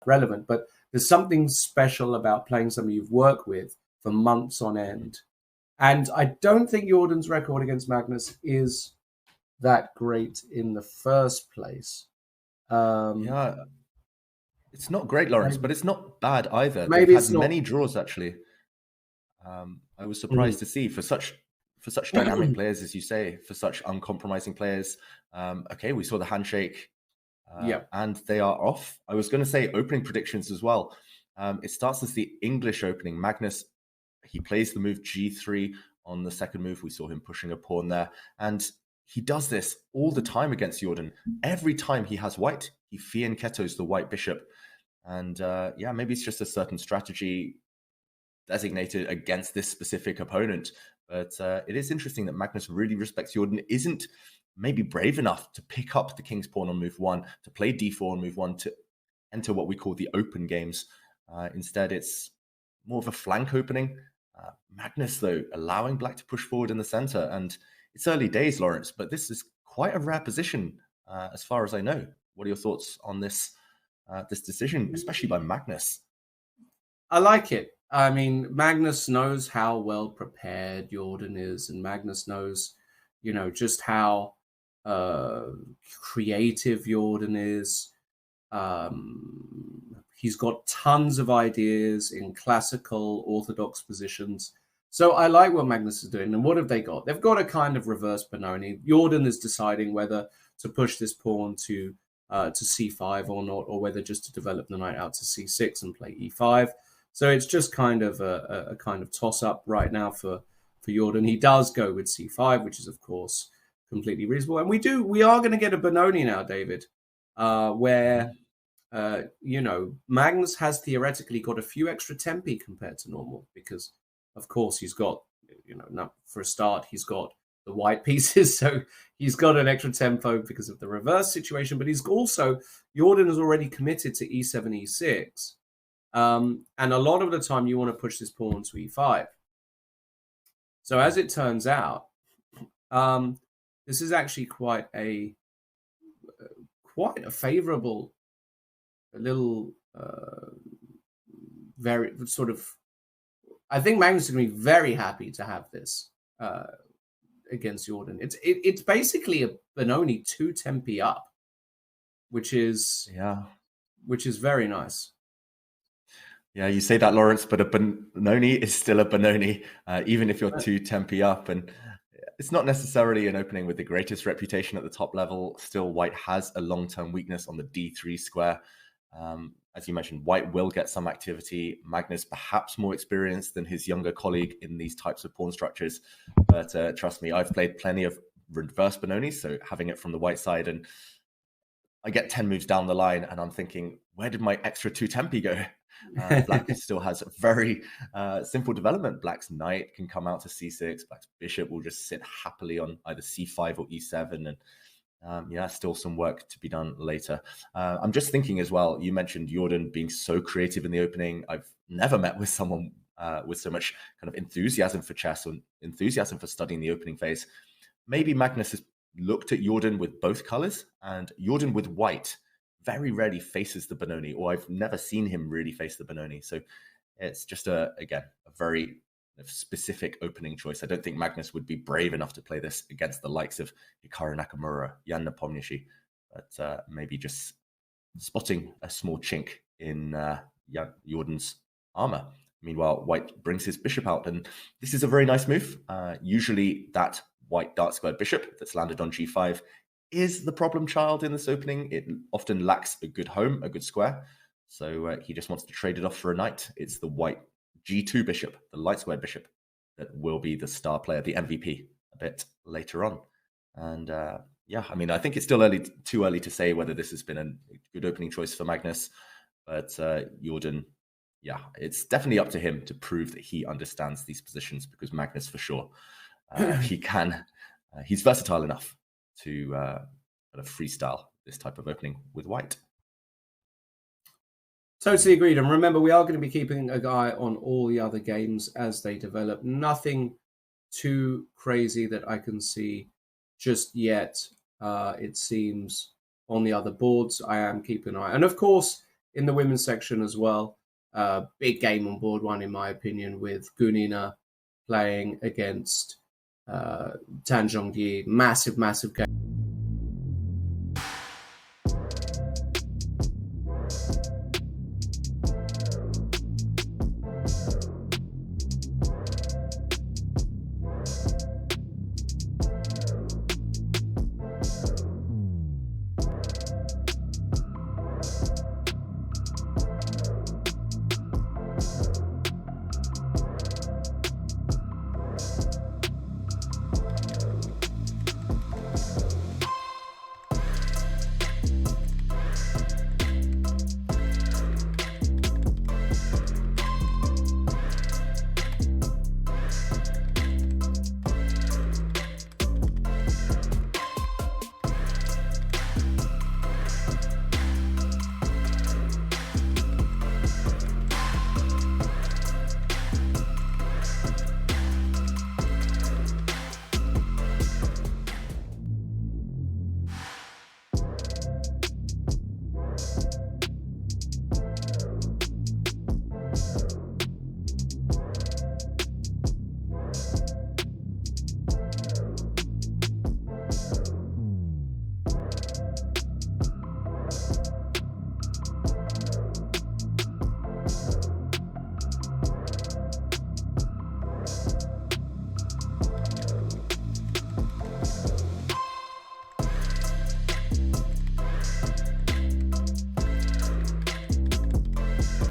relevant, but there's something special about playing somebody you've worked with for months on end. And I don't think Jordan's record against Magnus is that great in the first place. Yeah, it's not great, Lawrence, but it's not bad either. They've Maybe had it's not. many draws, actually. I was surprised to see for such dynamic players, as you say, for such uncompromising players. Okay, we saw the handshake, and they are off. I was going to say opening predictions as well. It starts as the English opening. Magnus, he plays the move G3 on the second move. We saw him pushing a pawn there, and he does this all the time against Jorden. Every time he has white, he fianchettos the white bishop. And maybe it's just a certain strategy designated against this specific opponent. But it is interesting that Magnus really respects Jorden, isn't maybe brave enough to pick up the king's pawn on move one, to play d4 on move one, to enter what we call the open games. Instead, it's more of a flank opening. Magnus, though, allowing black to push forward in the center. And it's early days, Lawrence, but this is quite a rare position as far as I know. What are your thoughts on this decision, especially by Magnus? I like it. I mean, Magnus knows how well prepared Jorden is, and Magnus knows, just how creative Jorden is. He's got tons of ideas in classical orthodox positions. So I like what Magnus is doing. And what have they got? They've got a kind of reverse Benoni. Jorden is deciding whether to push this pawn to c5 or not, or whether just to develop the knight out to c6 and play e5. So it's just kind of a kind of toss-up right now for Jorden. He does go with c5, which is, of course, completely reasonable. And we are going to get a Benoni now, David, where, Magnus has theoretically got a few extra tempi compared to normal because, of course, he's got, for a start, he's got the white pieces. So he's got an extra tempo because of the reverse situation. But he's also, Jorden is already committed to e7, e6. And a lot of the time you want to push this pawn to e5. So as it turns out, this is actually quite a favorable, little, very sort of, I think Magnus is going to be very happy to have this against Jorden. It's basically a Benoni 2 tempi up, which is very nice. Yeah, you say that, Lawrence, but a Benoni is still a Benoni, even if you're 2 tempi up. And it's not necessarily an opening with the greatest reputation at the top level. Still, white has a long-term weakness on the d3 square. As you mentioned, white will get some activity. Magnus perhaps more experienced than his younger colleague in these types of pawn structures. But trust me, I've played plenty of reverse Benonis, so having it from the white side, and I get 10 moves down the line and I'm thinking, where did my extra 2 tempi go? Black still has a very simple development. Black's knight can come out to c6. Black's bishop will just sit happily on either c5 or e7. And still some work to be done later. I'm just thinking as well, you mentioned Jorden being so creative in the opening. I've never met with someone with so much kind of enthusiasm for chess or enthusiasm for studying the opening phase. Maybe Magnus has looked at Jorden with both colors, and Jorden with white very rarely faces the Benoni, or I've never seen him really face the Benoni. So it's just a very specific opening choice. I don't think Magnus would be brave enough to play this against the likes of Hikaru Nakamura, Jan Nepomniachtchi, but maybe just spotting a small chink in Jorden's armor. Meanwhile, white brings his bishop out, and this is a very nice move. Usually that white dark squared bishop that's landed on g5 is the problem child in this opening. It often lacks a good home, a good square. So he just wants to trade it off for a knight. It's the white g2 bishop, the light squared bishop, that will be the star player, the MVP, a bit later on. And I think it's still too early to say whether this has been a good opening choice for Magnus. But Jorden, it's definitely up to him to prove that he understands these positions, because Magnus, for sure, he's versatile enough to kind of freestyle this type of opening with white. Totally agreed. And remember, we are going to be keeping an eye on all the other games as they develop. Nothing too crazy that I can see just yet. It seems on the other boards, I am keeping an eye. And of course, in the women's section as well. Big game on board one, in my opinion, with Gunina playing against Tan Zhongyi. Massive game.